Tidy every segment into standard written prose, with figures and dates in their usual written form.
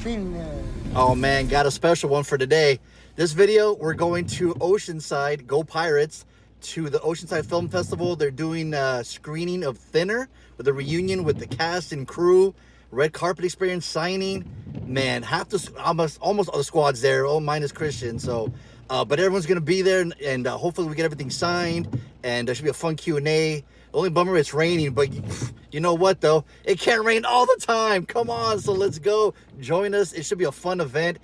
Oh man, got a special one for today. This video, we're going to Oceanside, go Pirates, to the Oceanside Film Festival. They're doing a screening of Thinner with a reunion with the cast and crew, red carpet experience, signing. Man, almost all the squad's there, minus Christian. So, but everyone's gonna be there, and hopefully we get everything signed, and there should be a fun Q&A. The only bummer it's raining, but you know what though? It can't rain all the time. Come on, so let's go. Join us. It should be a fun event.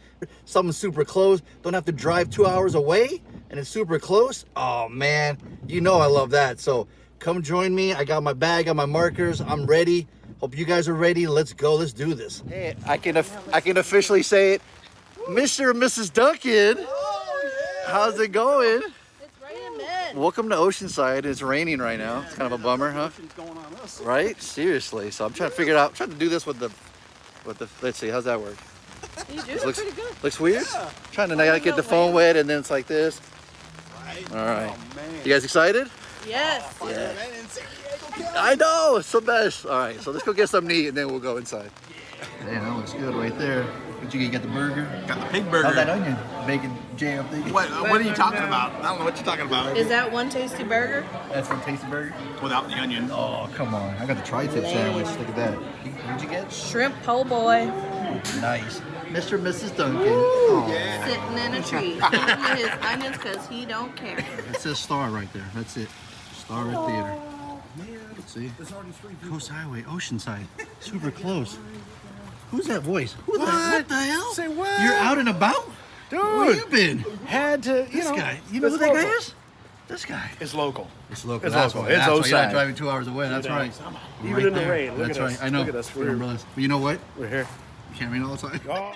Something super close. Don't have to drive 2 hours away, and it's super close. Oh man, you know I love that. So come join me. I got my bag, got my markers. I'm ready. Hope you guys are ready. Let's go. Let's do this. Hey, I can officially say it, Mr. and Mrs. Duncan. Oh, yeah. How's it going? Welcome to Oceanside. It's raining right now. It's kind of a bummer, huh? Right? Seriously. So I'm trying to figure it out. I'm trying to do this with the. Let's see. How's that work? You do it pretty good. Looks weird. Yeah. Trying to not get the phone wet, and then it's like this. Right. All right. Oh, man. You guys excited? Yes. Yeah. I know. It's the best. All right. So let's go get something to eat, and then we'll go inside. Man, that looks good right there. What you get? The burger? Got the pig burger. How's that onion? Bacon jam thing? What are you talking about? I don't know what you're talking about. Is that one tasty burger? That's one tasty burger? Without the onion. Oh, come on. I got the tri-tip sandwich. Look at that. What'd you get? Shrimp po' boy. Nice. Mr. and Mrs. Duncan. Yeah. Sitting in a tree. Eating his onions because he don't care. It says Star right there. That's it. Star Theater. Let's see. Coast Highway, Oceanside. Super close. Who's that voice? What the hell? Say what? You're out and about? Dude. Where you been? Had to, This guy. You know who that guy is? This guy. It's local. It's local. It's That's local. why. It's That's why you're not Oceanside. driving 2 hours away. That's right. Even Right in the there. rain. Look That's at right. us. I know. Look at us. We're umbrellas. But you know what? We're here. You can't rain all the time. Oh.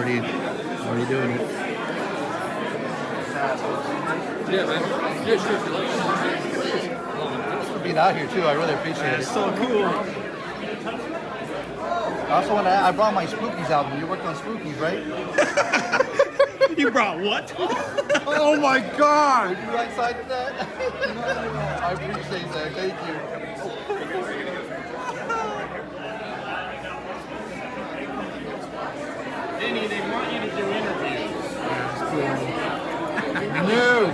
Already doing it. Yeah, man. Yeah, sure. Thanks for being out here too. I really appreciate it. It's so cool. I also want to. I brought my Spookies album. You worked on Spookies, right? You brought what? Oh my God! You like side of that? I appreciate that. Thank you. Vinny, they want you to do interviews. That's cool. No.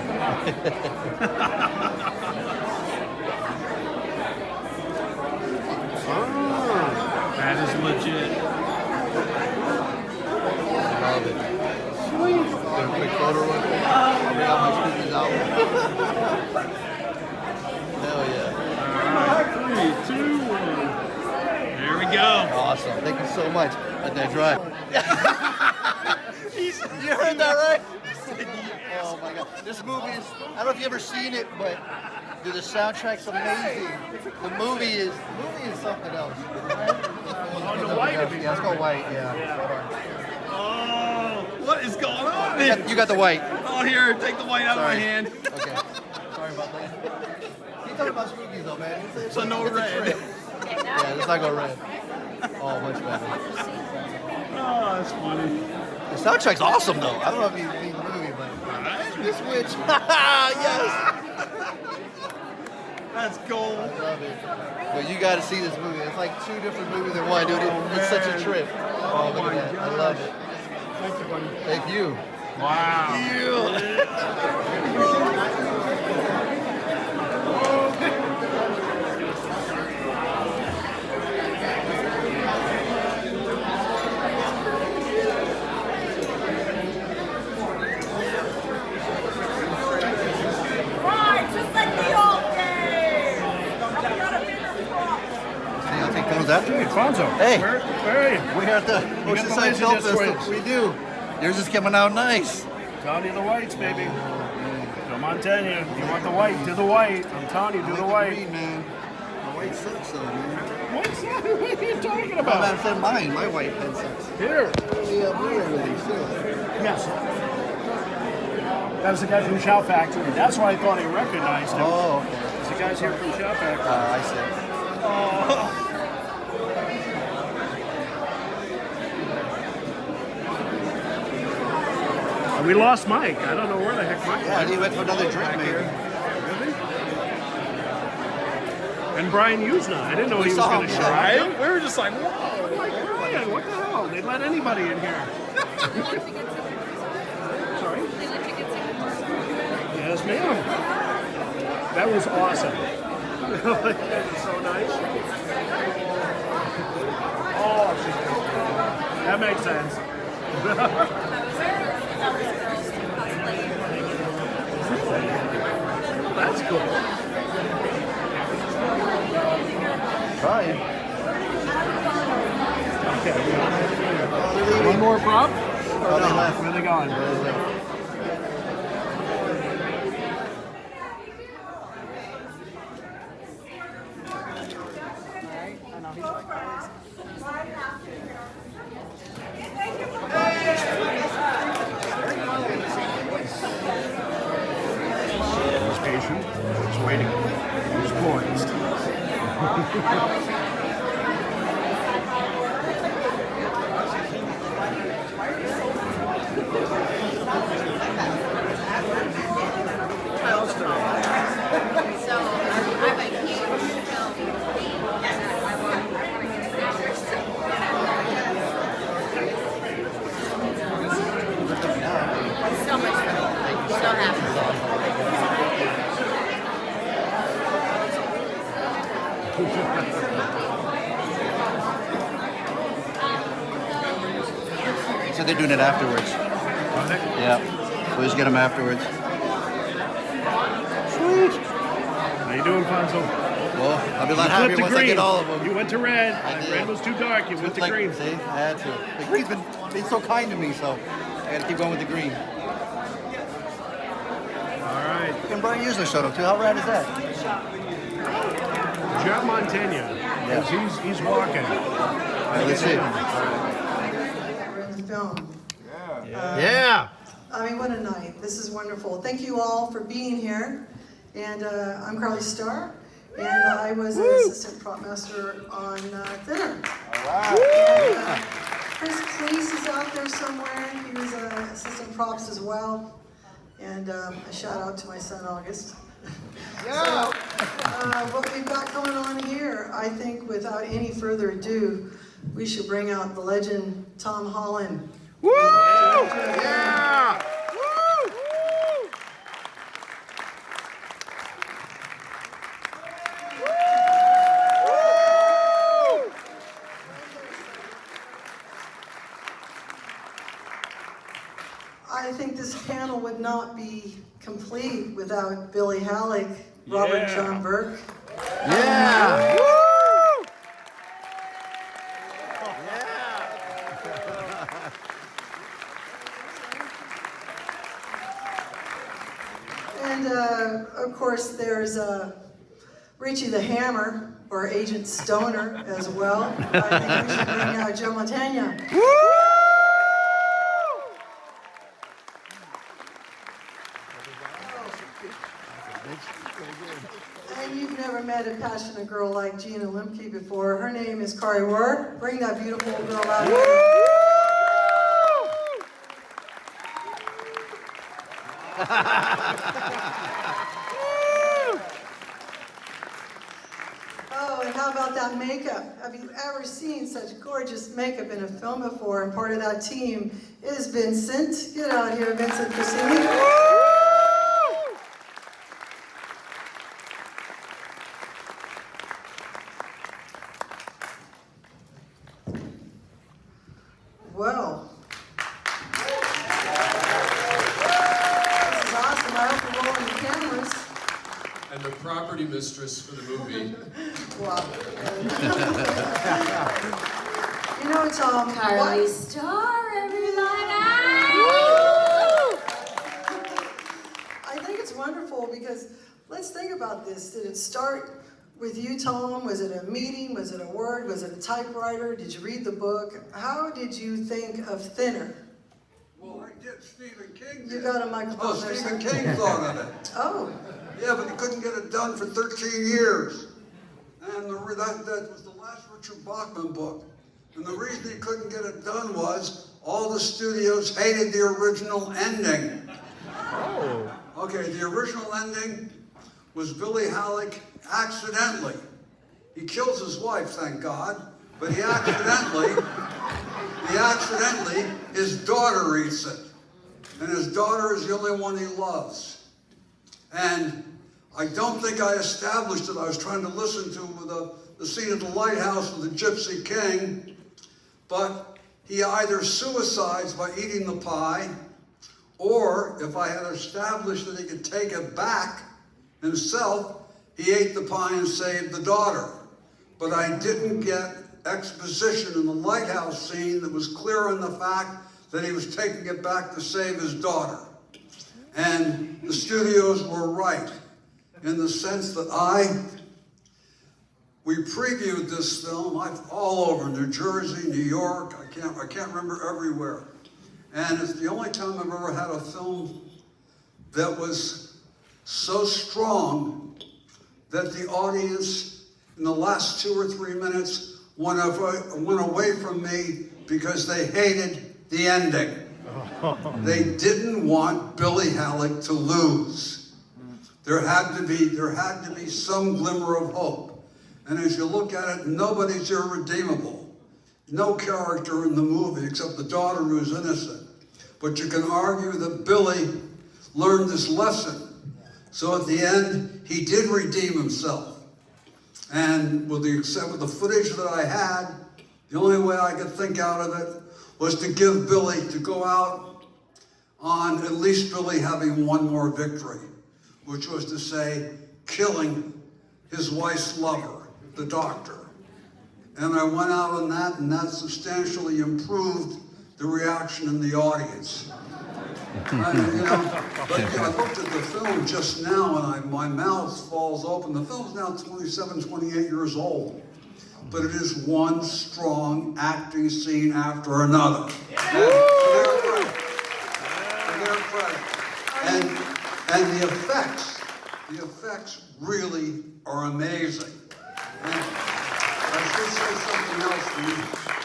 That is legit. I love it. Sweet. Get a quick photo real quick. I'll bring out my Spookies album. Hell yeah. 3, 2, 1. There we go. Awesome. Thank you so much. Let that dry. You heard that right? Oh my God. This movie is, I don't know if you've ever seen it, but dude, the soundtrack's amazing. The movie is something else. On the white? Yeah, let's go white, yeah. Oh, what is going on? You got the white. Oh, here, take the white out of my Sorry. hand. Okay. Sorry about that. Keep talking about Spookies though, man. So no it's a red. trip. Yeah, let's not go red. Oh, much better. Oh, that's funny. The soundtrack's awesome though. I don't know if you've seen the movie, but this witch. Yes. That's gold. I love it. But you got to see this movie. It's like two different movies in one, dude. It's such a trip. Oh, look at that. I love it. Thank you, buddy. Thank you. Wow. I'll take photos after. Hey, Fonzo. Hey. Where are you? We're here at the got the Oceanside Film Laserdisc Festival. waves. We do. Yours is coming out nice. Telling you the whites, baby. Come on, Mantegna. You want the white? Do the white. I'm telling you, do the white. Green, man. The white sucks, though, man. What's that? What are you talking I'm about? not saying mine. My white pen sucks. Here. Yeah, Wuhrer release, too. Yes. That was the guy from Shout Factory. That's why I thought I recognized him. Oh, okay. It's the guys here from Shout Factory. I see. We lost Mike. I don't know where the heck Mike Yeah, went. he went for another drink, maybe. Really? And Brian Usna. I didn't know he was saw going to him, show yeah. up. We were just like, whoa, like Brian, what the hell? They'd let anybody in here. Sorry? Yes, ma'am. That was awesome. That was so nice. Oh, that makes sense. That's cool. Trying. Okay. One more prop? Oh, they left. Where are they going? He's patient. He's waiting. He's poised. So much fun. So happy. He said they're doing it afterwards. Yeah. So just get them afterwards. Sweet. How you doing, Fonzo? Well, I'll be a lot You happier flipped to once I green. get all of them. You went to red. I did. Red was too dark. You went to Like, green. See, I had to. The green's been so kind to me, so I gotta keep going with the green. All right. And Brian Usner showed up too. How rad is that? John Mantegna. Yeah. He's walking. All right, let's see. We're in the film. Yeah. I mean, what a night. This is wonderful. Thank you all for being here. And I'm Kari Starr, and I was an assistant prop master on Thinner. And, Chris Cleese is out there somewhere. He was assistant props as well. And a shout out to my son August. So, what we've got going on here, I think without any further ado, we should bring out the legend Tom Holland. Woo! Yeah! Woo! I think this panel would not be complete without Billy Halleck, Robert Yeah. John Burke. Yeah. And of course there's Richie the Hammer, or Agent Stoner as well. I think we should bring out Joe Mantegna. And you've never met a passionate girl like Gina Limke before. Her name is Kari. Bring that beautiful girl out here. how about that makeup? Have you ever seen such gorgeous makeup in a film before? And part of that team is Vincent. Get out here, Vincent Guastini. Well, this is awesome. I hope you're rolling the cameras. And the property mistress for the movie. Wow. You know, Tom, Kari Starr, everybody! I think it's wonderful because let's think about this. Did it start with you, Tom? Was it a meeting? Was it a word? Was it a typewriter? Did you read the book? How did you think of Thinner? Well, I did. Stephen King did. You got a microphone there, Stephen sir. King thought of it. Oh, Yeah, but he couldn't get it done for 13 years. And that was the last Richard Bachman book. And the reason he couldn't get it done was all the studios hated the original ending. Oh. Okay, the original ending was Billy Halleck accidentally. He kills his wife, thank God, but he accidentally, his daughter eats it. And his daughter is the only one he loves. And I don't think I established it. I was trying to listen to the scene at the lighthouse with the Gypsy King, but he either suicides by eating the pie, or if I had established that he could take it back himself, he ate the pie and saved the daughter. But I didn't get exposition in the lighthouse scene that was clear on the fact that he was taking it back to save his daughter. And the studios were right in the sense that we previewed this film all over New Jersey, New York, I can't remember everywhere. And it's the only time I've ever had a film that was so strong that the audience in the last 2 or 3 minutes went away from me because they hated the ending. They didn't want Billy Halleck to lose. There had to be some glimmer of hope. And as you look at it, nobody's irredeemable. No character in the movie except the daughter who's innocent. But you can argue that Billy learned this lesson. So at the end, he did redeem himself. And with the footage that I had, the only way I could think out of it was to give Billy, to go out on at least Billy having one more victory, which was to say, killing his wife's lover, the doctor. And I went out on that, and that substantially improved the reaction in the audience. I looked at the film just now, and my mouth falls open. The film's now 27, 28 years old, but it is one strong acting scene after another. And the effects really are amazing. And I should say something else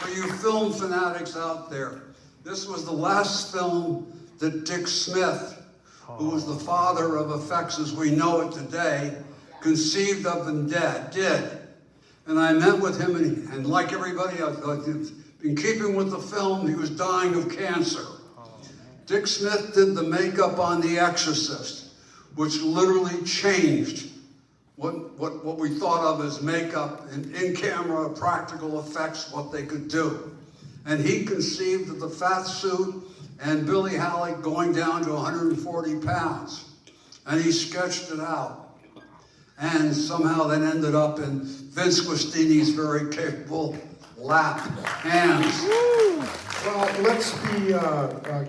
for you film fanatics out there. This was the last film that Dick Smith, who was the father of effects as we know it today, conceived of and did. And I met with him, and like everybody else, in keeping with the film, he was dying of cancer. Dick Smith did the makeup on The Exorcist, which literally changed what we thought of as makeup and in-camera practical effects, what they could do. And he conceived of the fat suit and Billy Halleck going down to 140 pounds. And he sketched it out. And somehow that ended up in Vince Guastini's very capable lap hands. Well, let's be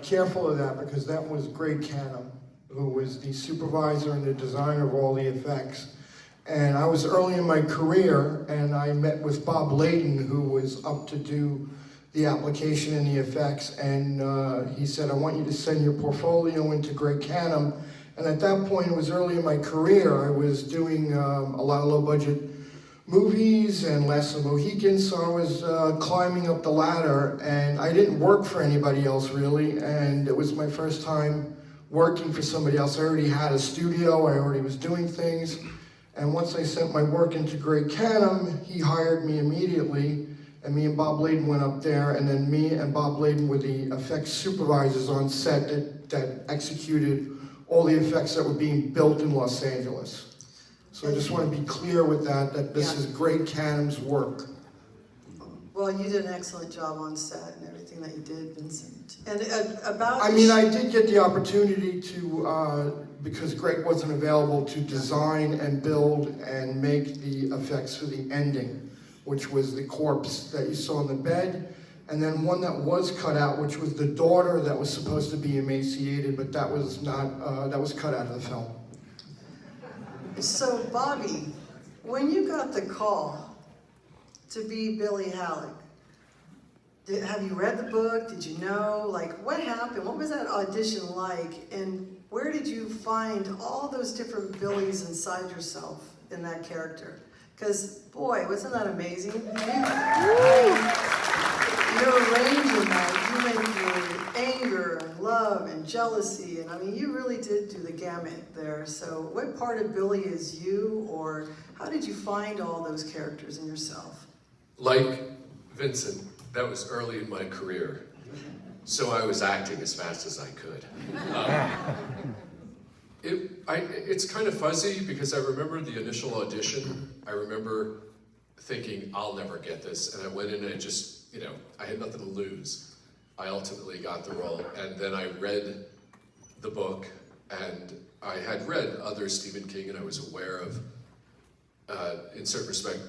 careful of that, because that was Greg Canham, who was the supervisor and the designer of all the effects. And I was early in my career, and I met with Bob Layton, who was up to do the application and the effects, and he said, I want you to send your portfolio into Greg Canham. And at that point, it was early in my career. I was doing a lot of low-budget movies and Last of the Mohicans, so I was climbing up the ladder, and I didn't work for anybody else, really, and it was my first time working for somebody else. I already had a studio, I already was doing things, And once I sent my work into Greg Canham, he hired me immediately, and me and Bob Layden went up there, and then me and Bob Layden were the effects supervisors on set that executed all the effects that were being built in Los Angeles. So I just want to be clear with that this is Greg Canham's work. Well, you did an excellent job on set and everything that you did, Vincent. And I did get the opportunity to, because Greg wasn't available, to design and build and make the effects for the ending, which was the corpse that you saw in the bed, and then one that was cut out, which was the daughter that was supposed to be emaciated, but that was not, that was cut out of the film. So, Bobby, when you got the call to be Billy Halleck, have you read the book? Did you know? Like, what happened? What was that audition like? And where did you find all those different Billys inside yourself in that character? Because, boy, wasn't that amazing? Your range in that, you went through anger and love and jealousy, and I mean, you really did do the gamut there. So what part of Billy is you, or how did you find all those characters in yourself? Like Vincent, that was early in my career, so I was acting as fast as I could. It's kind of fuzzy because I remember the initial audition. I remember thinking, I'll never get this, and I went in and I just, I had nothing to lose. I ultimately got the role, and then I read the book, and I had read other Stephen King, and I was aware of, in certain respect,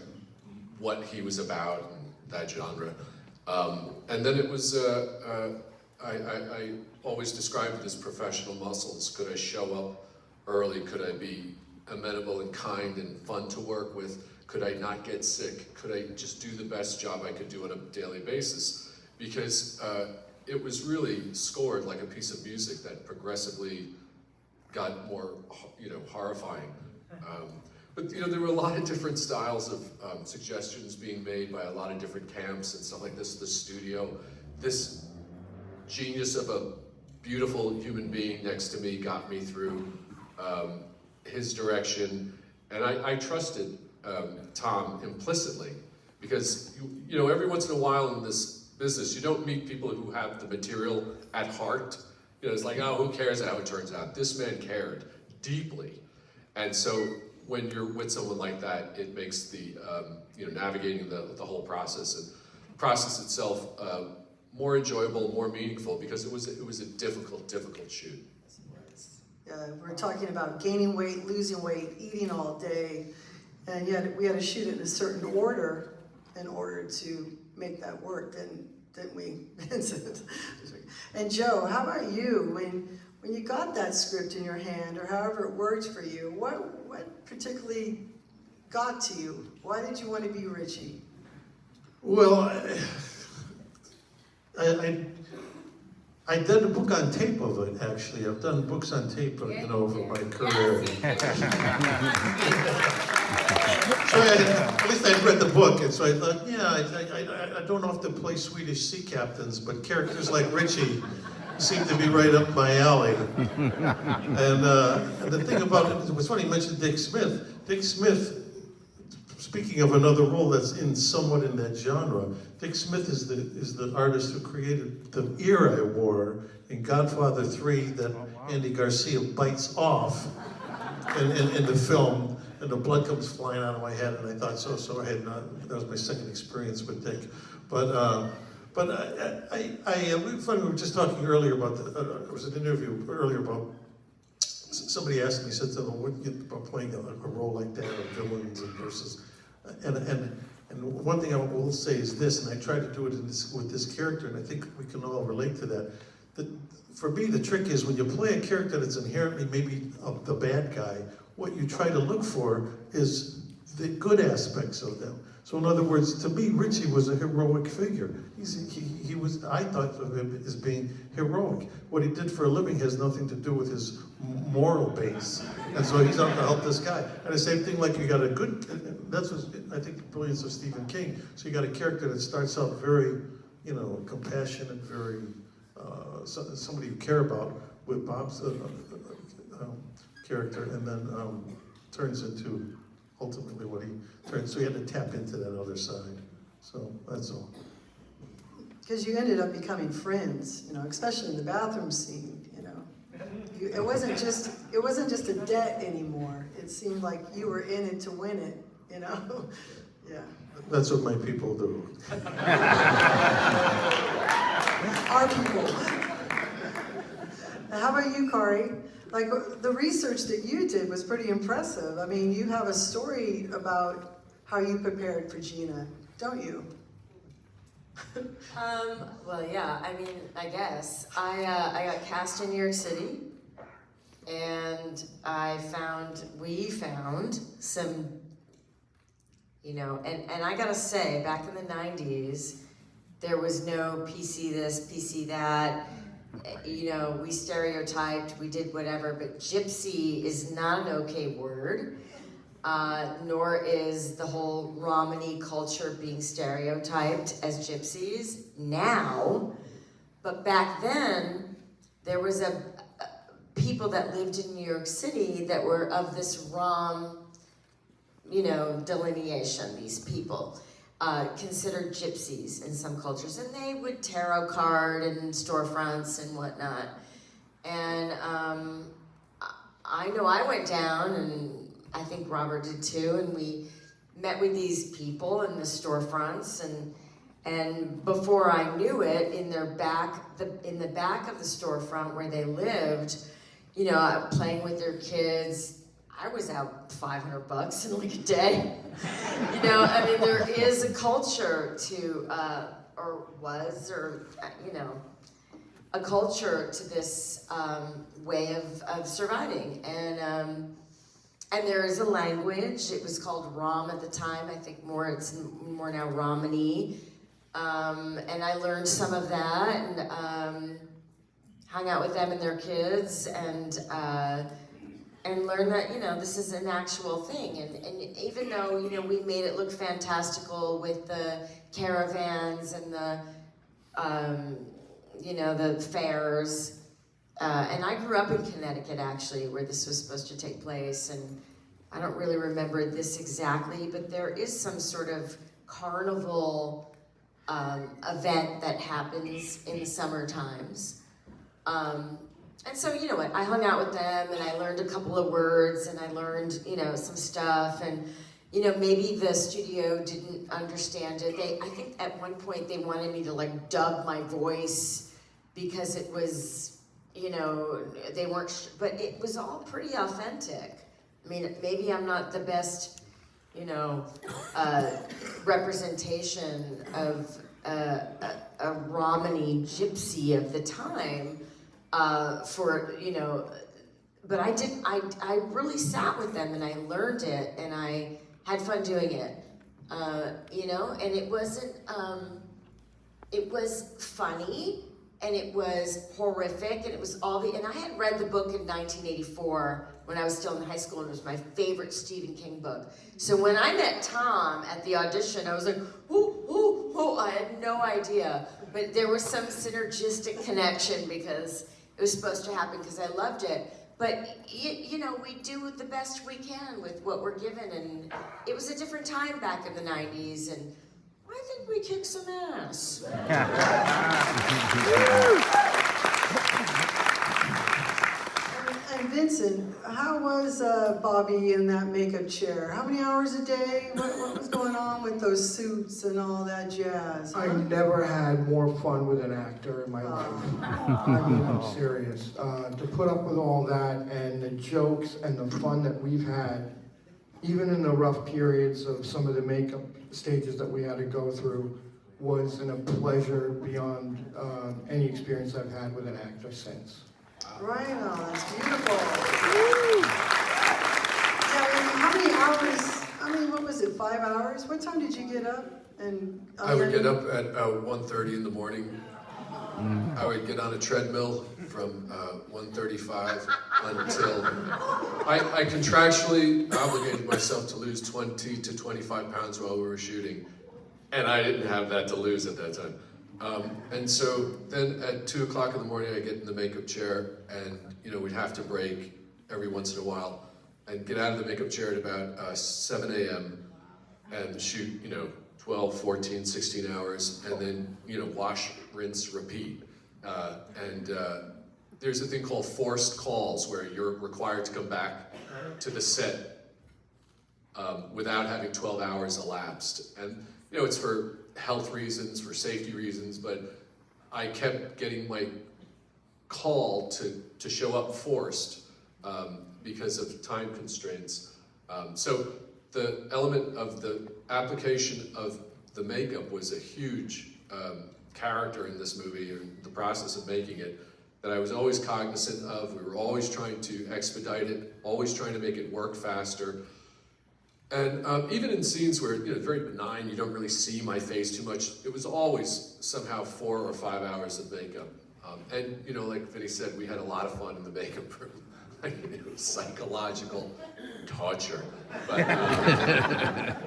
what he was about and that genre. And then it was, I always described it as professional muscles. Could I show up early? Could I be amenable and kind and fun to work with? Could I not get sick? Could I just do the best job I could do on a daily basis? Because it was really scored like a piece of music that progressively got more, horrifying. But there were a lot of different styles of suggestions being made by a lot of different camps and stuff like this. The studio, this genius of a beautiful human being next to me got me through his direction, and I trusted Tom implicitly, because every once in a while in this business you don't meet people who have the material at heart. It's like, oh, who cares how it turns out? This man cared deeply, and so when you're with someone like that, it makes the navigating the whole process and the process itself more enjoyable, more meaningful, because it was a difficult shoot. We're talking about gaining weight, losing weight, eating all day, and yet we had to shoot it in a certain order in order to make that work, didn't we, Vincent? And Joe, how about you? When you got that script in your hand, or however it worked for you, what particularly got to you? Why did you want to be Richie? Well, I did a book on tape of it, actually. I've done books on tape, over my career. So at least I'd read the book, and so I thought, I don't often play Swedish sea captains, but characters like Richie seem to be right up my alley. And the thing about it was funny, you mentioned Dick Smith. Dick Smith, speaking of another role that's somewhat in that genre, Dick Smith is the artist who created the ear I wore in Godfather 3 that Andy Garcia bites off in the film, and the blood comes flying out of my head, and I thought so that was my second experience with Dick. But we were just talking earlier about, there was an interview earlier about, somebody asked me, said, what do you think about playing a role like that, of villains and versus, and one thing I will say is this, and I try to do it with this character, and I think we can all relate to that. For me, the trick is when you play a character that's inherently maybe the bad guy, what you try to look for is the good aspects of them. So in other words, to me, Richie was a heroic figure. He was, I thought of him as being heroic. What he did for a living has nothing to do with his moral base. And so he's out to help this guy. And the same thing, like you got a good, that's what I think the brilliance of Stephen King. So you got a character that starts out very, compassionate, very, somebody you care about, with Bob's character, and then turns into ultimately what he turned. So he had to tap into that other side. So that's all. Because you ended up becoming friends, especially in the bathroom scene, It wasn't just a debt anymore. It seemed like you were in it to win it, Yeah. That's what my people do. Our people. How about you, Kari? Like, the research that you did was pretty impressive. I mean, you have a story about how you prepared for Gina, don't you? Well, yeah, I mean, I guess. I got cast in New York City, and we found some, and I gotta say, back in the 90s, there was no PC this, PC that. We stereotyped, we did whatever, but gypsy is not an okay word, nor is the whole Romani culture being stereotyped as gypsies now. But back then, there was people that lived in New York City that were of this Rom, delineation, these people. Considered gypsies in some cultures, and they would tarot card and storefronts and whatnot. And I know I went down, and I think Robert did too, and we met with these people in the storefronts, and before I knew it, in the back of the storefront where they lived, playing with their kids. I was out $500 in like a day. There is a culture to, a culture to this way of surviving. And there is a language. It was called Rom at the time. I think it's more now Romani. And I learned some of that and hung out with them and their kids and learn that, this is an actual thing. And even though, we made it look fantastical with the caravans and the fairs. And I grew up in Connecticut, actually, where this was supposed to take place. And I don't really remember this exactly, but there is some sort of carnival event that happens in the summer times. And so, I hung out with them and I learned a couple of words and I learned, some stuff, and, maybe the studio didn't understand it. I think at one point they wanted me to dub my voice because it was, they weren't, but it was all pretty authentic. I mean, maybe I'm not the best, representation of a Romani gypsy of the time, but I really sat with them and I learned it and I had fun doing it, and it wasn't, it was funny and it was horrific and it was and I had read the book in 1984 when I was still in high school, and it was my favorite Stephen King book. So when I met Tom at the audition, I was like, I had no idea, but there was some synergistic connection because it was supposed to happen because I loved it. But, we do the best we can with what we're given. And it was a different time back in the 90s. And I think we kicked some ass. And Vincent, how was Bobby in that makeup chair? How many hours a day? What was going on with those suits and all that jazz? I never had more fun with an actor in my life. I mean, I'm serious. To put up with all that and the jokes and the fun that we've had, even in the rough periods of some of the makeup stages that we had to go through, was a pleasure beyond any experience I've had with an actor since. Right on, that's beautiful. Yeah, how many hours, what was it, 5 hours? What time did you get up? And I would get up at 1:30 in the morning. I would get on a treadmill from 1:35 until I contractually obligated myself to lose 20 to 25 pounds while we were shooting, and I didn't have that to lose at that time. And so then at 2 o'clock in the morning, I get in the makeup chair, and we'd have to break every once in a while. and get out of the makeup chair at about 7 a.m. and shoot, 12, 14, 16 hours, and then, wash, rinse, repeat. There's a thing called forced calls where you're required to come back to the set without having 12 hours elapsed. And, it's for health reasons, for safety reasons, but I kept getting my call to show up forced because of time constraints. So the element of the application of the makeup was a huge character in this movie, and the process of making it, that I was always cognizant of. We were always trying to expedite it, always trying to make it work faster. And even in scenes where, very benign, you don't really see my face too much, it was always somehow 4 or 5 hours of makeup. And, like Vinny said, we had a lot of fun in the makeup room. It was psychological torture. But,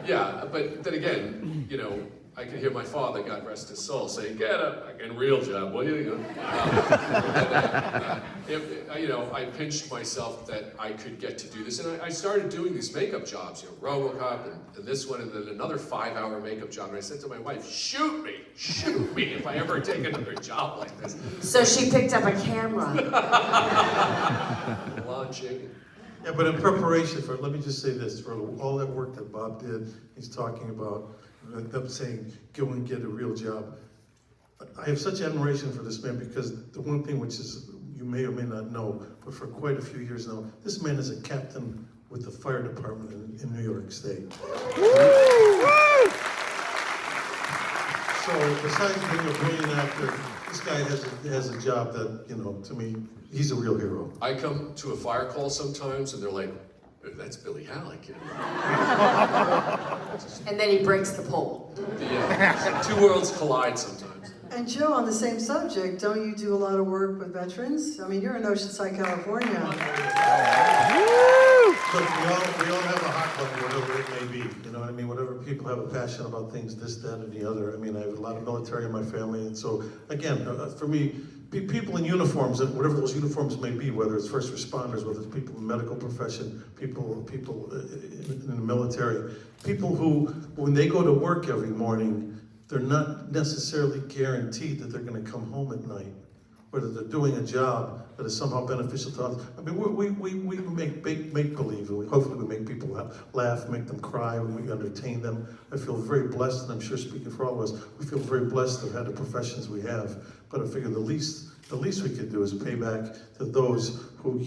yeah, but then again, I could hear my father, God rest his soul, saying, "Get up, like in real job, will you?" I pinched myself that I could get to do this, and I started doing these makeup jobs, RoboCop and this one, and then another 5-hour makeup job. And I said to my wife, shoot me if I ever take another job like this. So she picked up a camera. Launching. Yeah, but in preparation for, let me just say this, for all that work that Bob did, he's talking about them saying, go and get a real job. I have such admiration for this man, because the one thing which is, you may or may not know, but for quite a few years now, this man is a captain with the fire department in New York State. So besides being a brilliant actor, this guy has a job that, to me, he's a real hero. I come to a fire call sometimes, and they're like, "That's Billy Halleck." And then he breaks the pole. Two worlds collide sometimes. And Joe, on the same subject, don't you do a lot of work with veterans? I mean, you're in Oceanside, California. Look, we all have a hot button, whatever it may be. You know what I mean? Whatever people have a passion about things, this, that, and the other. I mean, I have a lot of military in my family, and so, again, for me, people in uniforms, and whatever those uniforms may be, whether it's first responders, whether it's people in the medical profession, people in the military, people who, when they go to work every morning, they're not necessarily guaranteed that they're going to come home at night, whether they're doing a job that is somehow beneficial to others. I mean, we make believe, and hopefully we make people laugh, make them cry, when we entertain them. I feel very blessed, and I'm sure speaking for all of us, we feel very blessed to have had the professions we have. But I figure the least we could do is pay back to those who,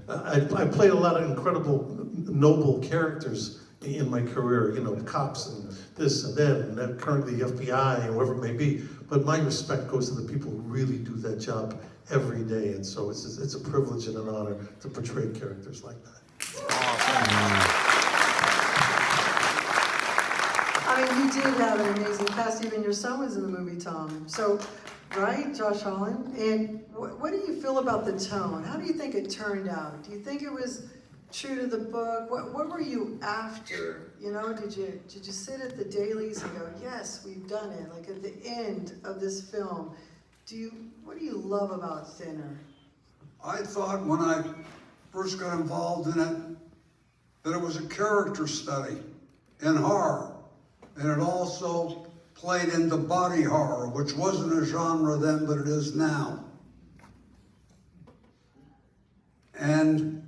I played a lot of incredible, noble characters in my career, cops and this and that, and that currently the FBI and whoever it may be. But my respect goes to the people who really do that job every day, and so it's a privilege and an honor to portray characters like that. I mean, you did have an amazing cast. Even your son was in the movie, Tom. So, right, Josh Holland? And what do you feel about the tone? How do you think it turned out? Do you think it was true to the book? What were you after? Did you sit at the dailies and go, yes, we've done it? Like at the end of this film, what do you love about Thinner? I thought when I first got involved in it that it was a character study in horror, and it also played into body horror, which wasn't a genre then, but it is now. And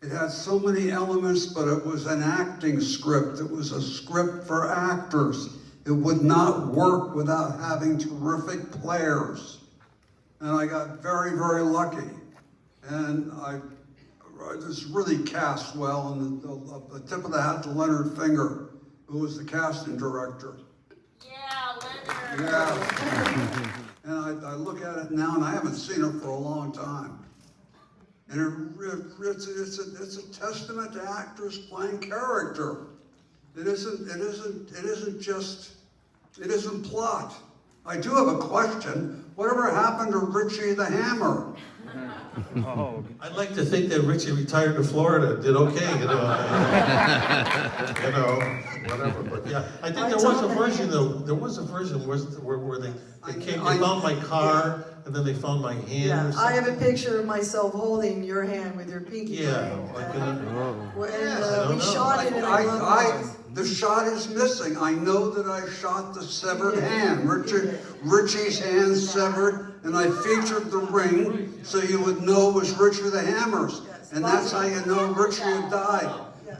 it had so many elements, but it was an acting script. It was a script for actors. It would not work without having terrific players. And I got very, very lucky. And I just really cast well. And the tip of the hat to Leonard Finger, who was the casting director. Yeah, Leonard. Yeah. And I look at it now, and I haven't seen it for a long time. And it's a testament to actors playing character. It isn't plot. I do have a question. Whatever happened to Richie the Hammer? Oh, I'd like to think that Richie retired to Florida, did okay, you know, whatever. But yeah, I think there was a version though. There was a version where they found my car and then they found my hand. Yeah, or I something. have a picture of myself holding your hand with your pinky. Yeah, ring. like We shot it in a glove box. The shot is missing. I know that I shot the severed hand. Richie's hand severed, and I featured the ring so you would know it was Richard the Hammers. And that's how you know Richie had died.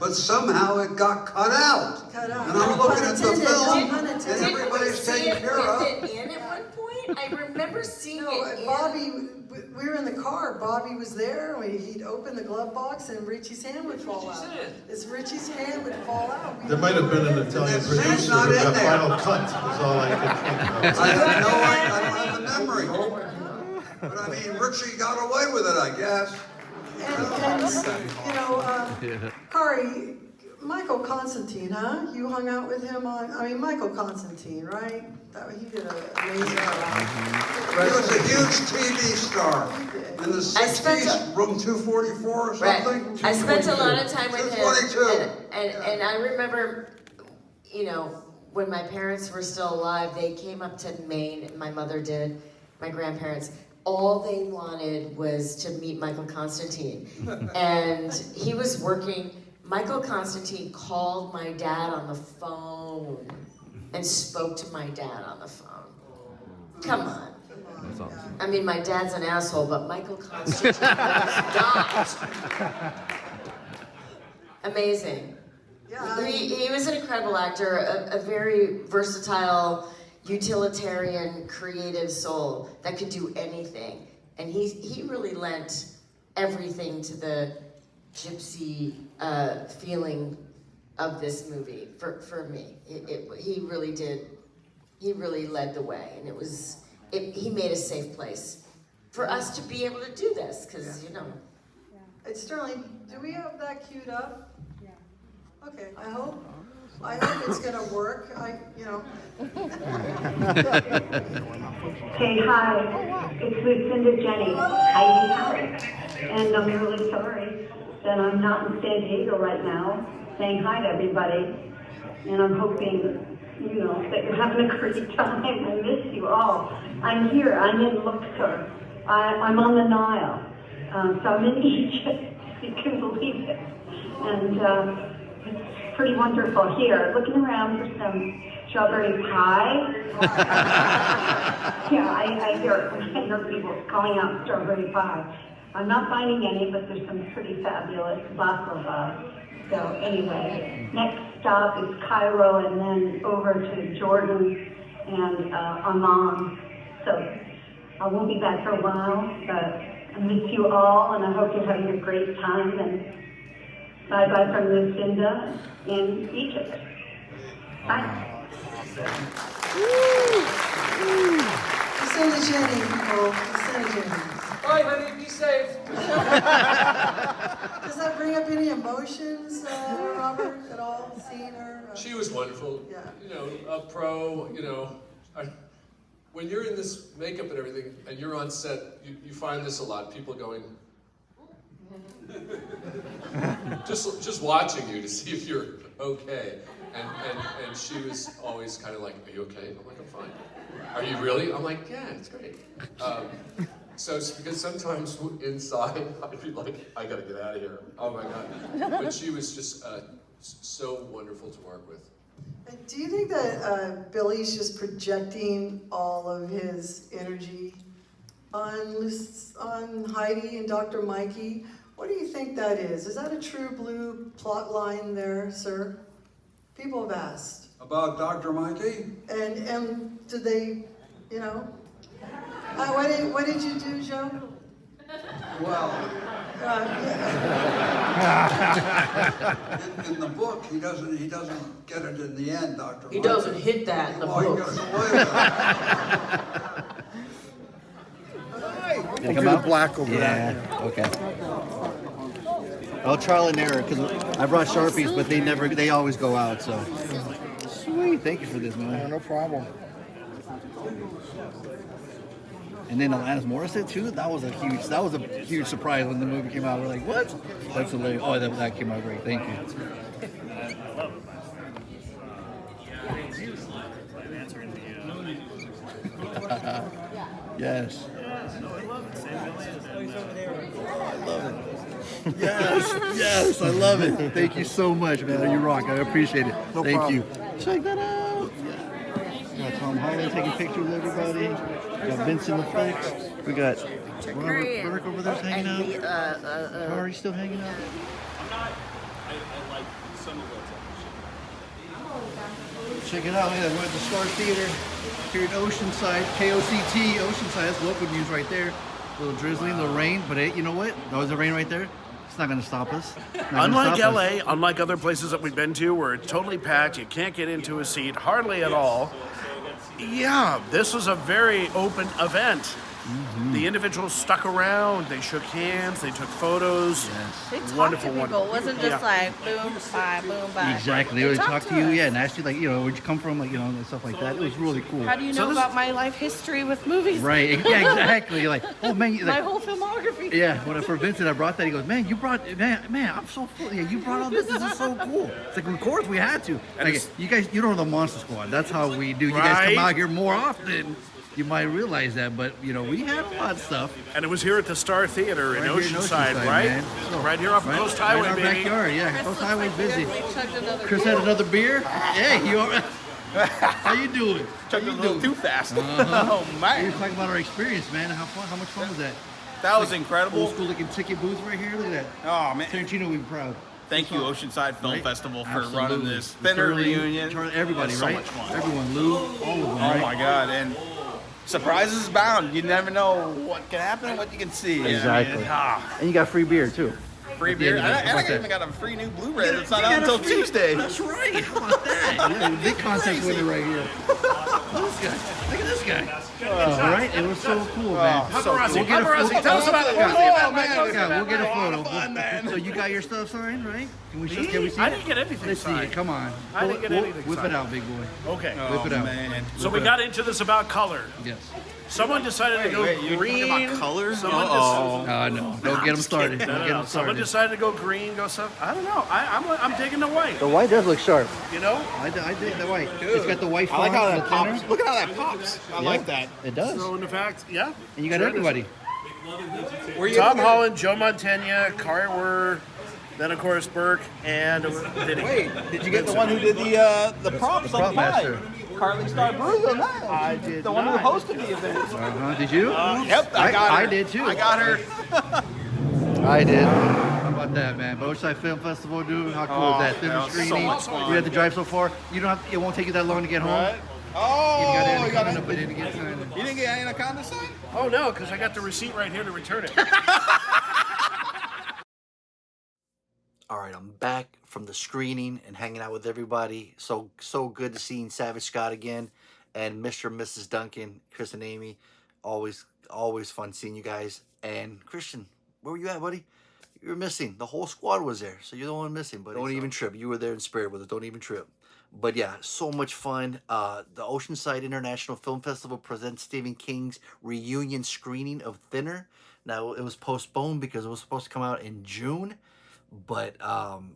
But somehow it got cut out. And I'm looking at the film, and everybody's taken care of. Was it in at one point? I remember seeing it in. Bobby, we were in the car. Bobby was there. He'd open the glove box, and Richie's hand would fall out. Richie's hand would fall out. There might have been an Italian producer who got final cut, is all I could think of. I don't have the memory. But I mean, Richie got away with it, I guess. Kari, Michael Constantine, huh? You hung out with him Michael Constantine, right? He did an amazing job. He was a huge TV star. In the 60s, room 244 or something? Right. I spent a lot of time with him. 222. And I remember, when my parents were still alive, they came up to Maine, my mother did, my grandparents. All they wanted was to meet Michael Constantine. And he was working. Michael Constantine called my dad on the phone and spoke to my dad on the phone. Come on. That's awesome. I mean, my dad's an asshole, but Michael Constantine was not. Amazing. Yeah, He was an incredible actor, a very versatile, utilitarian, creative soul that could do anything. And he really lent everything to the gypsy feeling of this movie for me. He really did. He really led the way, and he made a safe place for us to be able to do this, because It's Sterling, do we have that queued up? Yeah. Okay, I hope it's gonna work. Hey, hi, it's Lucinda Jenny. Hi, and I'm really sorry that I'm not in San Diego right now saying hi to everybody. And I'm hoping, that you're having a great time. I miss you all. I'm here, I'm in Luxor. I'm on the Nile. So I'm in Egypt, if you can believe it. And it's pretty wonderful here. Looking around for some strawberry pie. Yeah, I hear people calling out strawberry pie. I'm not finding any, but there's some pretty fabulous baklava. So anyway, next stop is Cairo, and then over to Jordan and Amman. So I won't be back for a while, but I miss you all, and I hope you're having a great time. And bye-bye from Lucinda in Egypt. Bye. Lucinda Jenny, Lucinda Jenny. All right, honey, be safe. Does that bring up any emotions, Robert, at all, seeing her? She was wonderful. Yeah. A pro, when you're in this makeup and everything, and you're on set, you find this a lot, people going, just watching you to see if you're okay. And she was always kind of like, are you okay? I'm like, I'm fine. Are you really? I'm like, yeah, it's great. So it's because sometimes inside, I'd be like, I gotta get out of here. Oh my God. But she was just so wonderful to work with. Do you think that Billy's just projecting all of his energy on Heidi and Dr. Mikey? What do you think that is? Is that a true blue plot line there, sir? People have asked. About Dr. Mikey? And did they, what did you do, Joe? Well, in the book, he doesn't get it in the end, Dr. he Mikey. doesn't hit that in the Well, he book. gets away with it. Did it come out? Black over Yeah. Okay. I'll trial and error because I brought Sharpies, but they always go out. So sweet. Thank you for this, man. No problem. And then Alanis Morissette too. That was a huge surprise when the movie came out. We're like, what? That's hilarious. Oh, that came out great. Thank you. Yes. Yes, I love it. Thank you so much, man. You rock. I appreciate it. No Thank problem. you. Check that out. We got Tom Holland taking pictures with everybody. We got Vincent effects. We got Robert Burke over there hanging out. Kari still hanging out. Check it out. We're at the Star Theater here in Oceanside. KOCT, Oceanside. That's local news right there. A little drizzling, a little rain. But hey, you know what? That was the rain right there. It's not going to stop us. Unlike LA, unlike other places that we've been to where it's totally packed, you can't get into a seat, hardly at all. Yeah, this was a very open event. The individuals stuck around, they shook hands, they took photos. They talked Wonderful, to people. wonderful. It wasn't just like boom, bye. Exactly. They would talk to you, yeah, and ask you, like, you know, where'd you come from, like, you know, and stuff like that. It was really cool. How do you know about my life history with movies? Right, yeah, exactly. You're like, oh, man. My whole filmography. Yeah, when for Vincent, I brought that. He goes, man, you brought, man, I'm so full. Yeah, you brought all this. This is so cool. It's like, of course, we had to. Like, you guys, you don't know the Monster Squad. That's how we do. You guys come out here more often. You might realize that, but you know, we had a lot of stuff. And it was here at the Star Theater in Oceanside, right? So, right here off the Coast Highway, right in our baby. backyard, yeah. Coast Highway's busy. Chris had another beer. Hey, you all right? How you doing? Chugged a little too fast. Oh man! We were talking about our experience, man. How much fun was that? That was incredible. Old school looking ticket booth right here. Look at that. Oh man! Tarantino would be proud. Thank you, Oceanside Film Right? Festival, for Absolutely. running this Thinner reunion. Everybody, So right? much fun. Everyone, Lou, all of them. Oh right? my God! And surprises abound. You never know what can happen and what you can see. Exactly. And you got free beer too. Free beer. And I even got a free new Blu-ray that's not out until Tuesday. That's right. How about that? Yeah, big contest winner right here. Look at this guy. All right, it was so cool, man. Paparazzi, tell us about it. Yeah, we'll get a photo. So you got your stuff signed, right? Can we see it? I didn't get anything Let's see signed. it. Come on. I didn't get anything Whip it signed. out, big boy. Okay. Whip it out. Man. So we got into this about color. Yes. Someone decided to go green. About colors? Someone No, don't get them started. Don't get them Someone started. decided to go green, go some. I don't know. I'm digging the white. The white does look sharp. You know? I dig the white. It's got the white I like font how on that the pops. thinner. Look at how that pops. I like that. It does. So in fact, yeah. And you got Sure everybody. Tom Holland, Joe Mantegna, Kari Wuhrer, then of course Burke, and Wait, did you get the one who did the props The on prop the master. pie? Carly Star Brewed on that. I did The one who not. hosted the event. Did you? Yep, I got her. I did too. I got her. I did. How about that, man? Oceanside Film Festival, dude. How cool is that? Thinner that was so screening. much fun. You had to drive so far. You don't have. It won't take you that long to get home. Right? You Oh, got you Anaconda, got but it. didn't get signed. You didn't get Anaconda signed? Oh no, because I got the receipt right here to return it. All right, I'm back from the screening and hanging out with everybody. So good to seeing Savage Scott again, and Mr. and Mrs. Duncan, Chris and Amy. Always fun seeing you guys. And Christian, where were you at, buddy? You were missing. The whole squad was there, so you're the one missing. But don't even trip. You were there in spirit with us. Don't even trip. But yeah, so much fun. The Oceanside International Film Festival presents Stephen King's reunion screening of Thinner. Now, it was postponed because it was supposed to come out in June. But,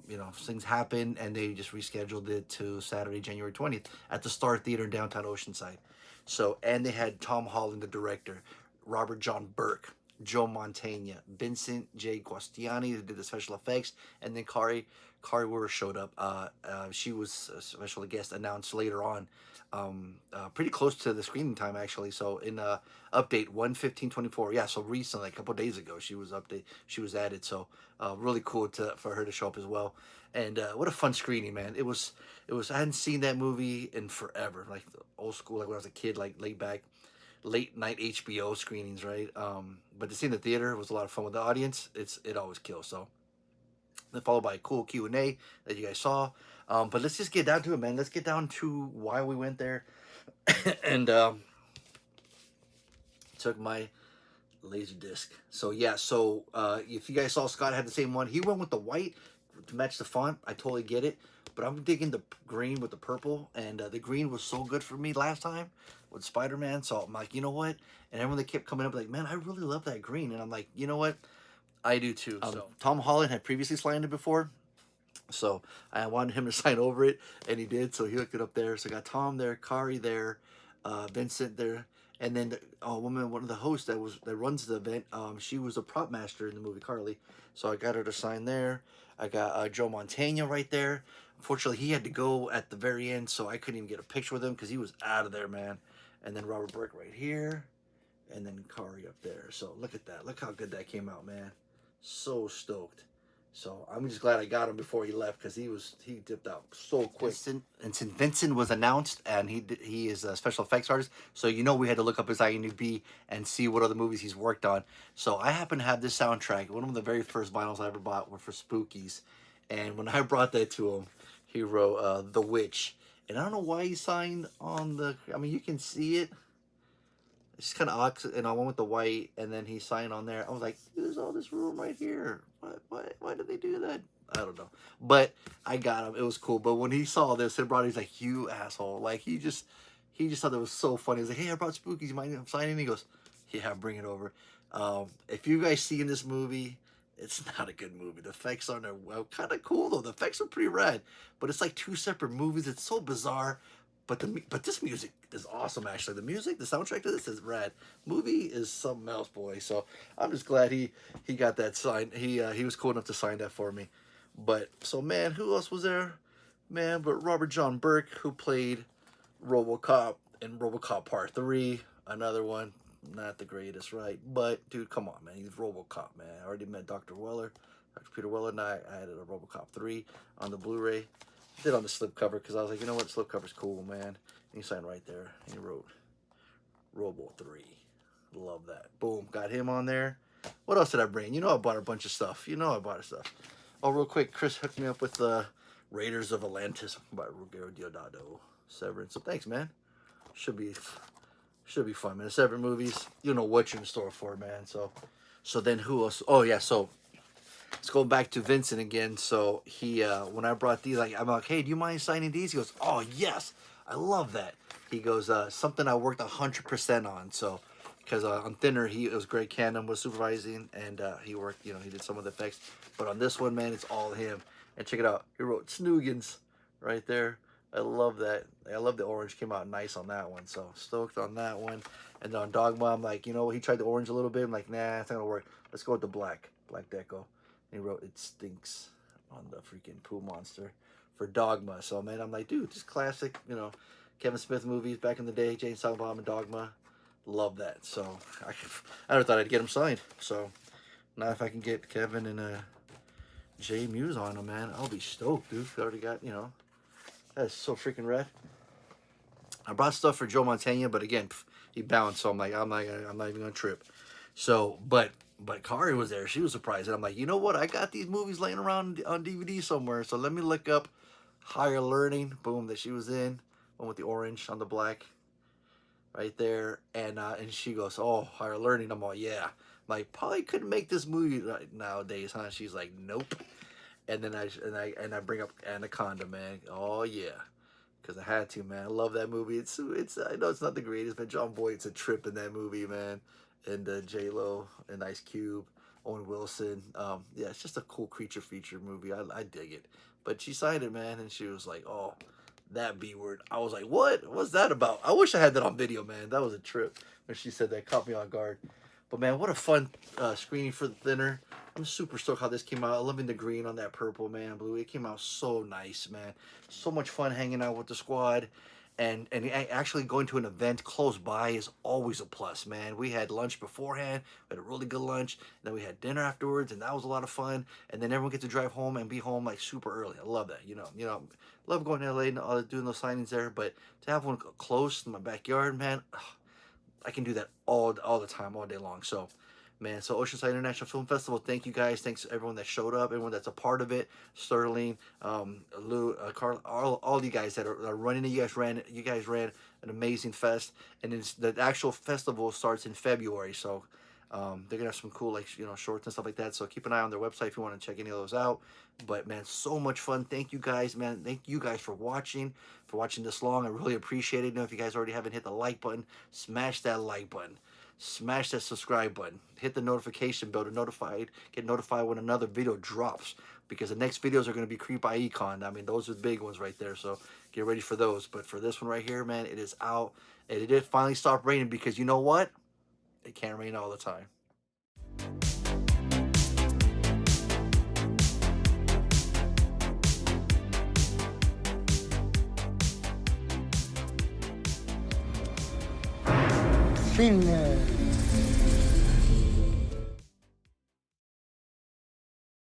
you know, things happened and they just rescheduled it to Saturday, January 20th at the Star Theater in downtown Oceanside. So, and they had Tom Holland, the director, Robert John Burke, Joe Mantegna, Vincent J. Guastini, who did the special effects, and then Kari Wuhrer showed up. She was a special guest announced later on, pretty close to the screening time actually. So in update 1/15/24, yeah. So recently, a couple of days ago, she was added. So really cool for her to show up as well. And what a fun screening, man! It was. I hadn't seen that movie in forever, like the old school, like when I was a kid, like late night HBO screenings, right? But to see in the theater was a lot of fun with the audience. It always kills. So then followed by a cool Q&A that you guys saw. But let's just get down to it, man. Let's get down to why we went there. And took my laser disc. So yeah, if you guys saw, Scott had the same one. He went with the white to match the font. I totally get it. But I'm digging the green with the purple. And the green was so good for me last time. with Spider-Man. So I'm like, you know what? And everyone that kept coming up like, man, I really love that green. And I'm like, you know what? I do too. So Tom Holland had previously signed it before. So I wanted him to sign over it, and he did. So he hooked it up there. So I got Tom there, Kari there, Vincent there, and then the woman, one of the hosts that runs the event. She was a prop master in the movie Carly. So I got her to sign there. I got Joe Mantegna right there. Unfortunately, he had to go at the very end, so I couldn't even get a picture with him because he was out of there, man. And then Robert Burke right here, and then Kari up there. So look at that. Look how good that came out, man. So stoked. So I'm just glad I got him before he left because he dipped out so quick. And since Vincent was announced and he is a special effects artist, so you know we had to look up his IMDb and see what other movies he's worked on. So I happen to have this soundtrack. One of the very first vinyls I ever bought were for Spookies, and when I brought that to him, he wrote The Witch, and I don't know why he signed on the. I mean, you can see it. It's kind of odd, and I went with the white, and then he signed on there. I was like, there's all this room right here. Why did they do that? I don't know. But I got him. It was cool. But when he saw this, it brought he's like, you asshole. Like, he just thought it was so funny. He's like, hey, I brought Spookies. You mind if I'm signing? He goes, yeah, bring it over. If you guys see in this movie, it's not a good movie. The effects aren't kind of cool, though. The effects are pretty rad. But it's like two separate movies. It's so bizarre. But this music is awesome, actually. The music, the soundtrack to this is rad. Movie is something else, boy. So I'm just glad he got that signed. He was cool enough to sign that for me. But so man, who else was there? Man, but Robert John Burke, who played RoboCop in RoboCop Part 3. Another one, not the greatest, right? But dude, come on, man. He's RoboCop, man. I already met Dr. Weller, Dr. Peter Weller, and I added a RoboCop 3 on the Blu-ray. Did on the slipcover because I was like, you know what, slipcover's cool, man. And he signed right there. And he wrote Robo 3. Love that. Boom, got him on there. What else did I bring? You know I bought a bunch of stuff. You know I bought stuff. Oh, real quick, Chris hooked me up with the Raiders of Atlantis by Ruggero Deodato. Severance. So thanks, man. Should be fun, man. 7 movies. You know what you're in store for, man. So then who else? Oh yeah, so let's go back to Vincent again. So he, when I brought these, I'm like, hey, do you mind signing these? He goes, oh yes, I love that. He goes, something I worked 100% on. So, because on Thinner, it was Greg Cannon was supervising, and he worked, he did some of the effects. But on this one, man, it's all him. And check it out, he wrote Snoogans right there. I love that. I love the orange, came out nice on that one. So stoked on that one. And then on Dogma, I'm like, he tried the orange a little bit. I'm like, nah, it's not gonna work. Let's go with the black deco. He wrote It Stinks on the freaking poo monster for Dogma. So, man, I'm like, dude, just classic, Kevin Smith movies back in the day, Jane Silent Bob and Dogma. Love that. So, I never thought I'd get him signed. So, now if I can get Kevin and Jay Muse on him, man, I'll be stoked, dude. I already got, that's so freaking rad. I brought stuff for Joe Mantegna, but again, he bounced, so I'm not even going to trip. So, but Kari was there. She was surprised. And I'm like, you know what? I got these movies laying around on DVD somewhere. So let me look up Higher Learning. Boom, that she was in. One with the orange on the black. Right there. And she goes, oh, Higher Learning. I'm all, yeah. I'm like, probably couldn't make this movie nowadays, huh? She's like, nope. And then I bring up Anaconda, man. Oh, yeah. Because I had to, man. I love that movie. It's I know it's not the greatest, but John Boyd's a trip in that movie, man. And J-Lo and Ice Cube, Owen Wilson. Yeah, it's just a cool creature feature movie. I dig it. But she signed it, man, and she was like, oh, that B word. I was like, what? What's that about? I wish I had that on video, man. That was a trip when she said that. Caught me on guard. But, man, what a fun screening for the Thinner. I'm super stoked how this came out. Loving the green on that purple, man, blue. It came out so nice, man. So much fun hanging out with the squad. And actually going to an event close by is always a plus, man. We had lunch beforehand. We had a really good lunch. And then we had dinner afterwards, and that was a lot of fun. And then everyone gets to drive home and be home like super early. I love that. Love going to LA and doing those signings there. But to have one close in my backyard, man, I can do that all the time, all day long. So, man, so Oceanside International Film Festival, thank you guys. Thanks to everyone that showed up, everyone that's a part of it. Sterling, Lou, Carl, all you guys that are running it. You guys ran an amazing fest. And the actual festival starts in February. So They're gonna have some cool, like, shorts and stuff like that. So keep an eye on their website if you want to check any of those out. But man, so much fun. Thank you guys, man. Thank you guys for watching this long. I really appreciate it. If you guys already haven't hit the like button, smash that like button. Smash that subscribe button. Hit the notification bell to get notified when another video drops. Because the next videos are going to be Creep by Econ. I mean, those are the big ones right there. So get ready for those. But for this one right here, man, it is out. And it did finally stop raining because you know what? It can't rain all the time. Film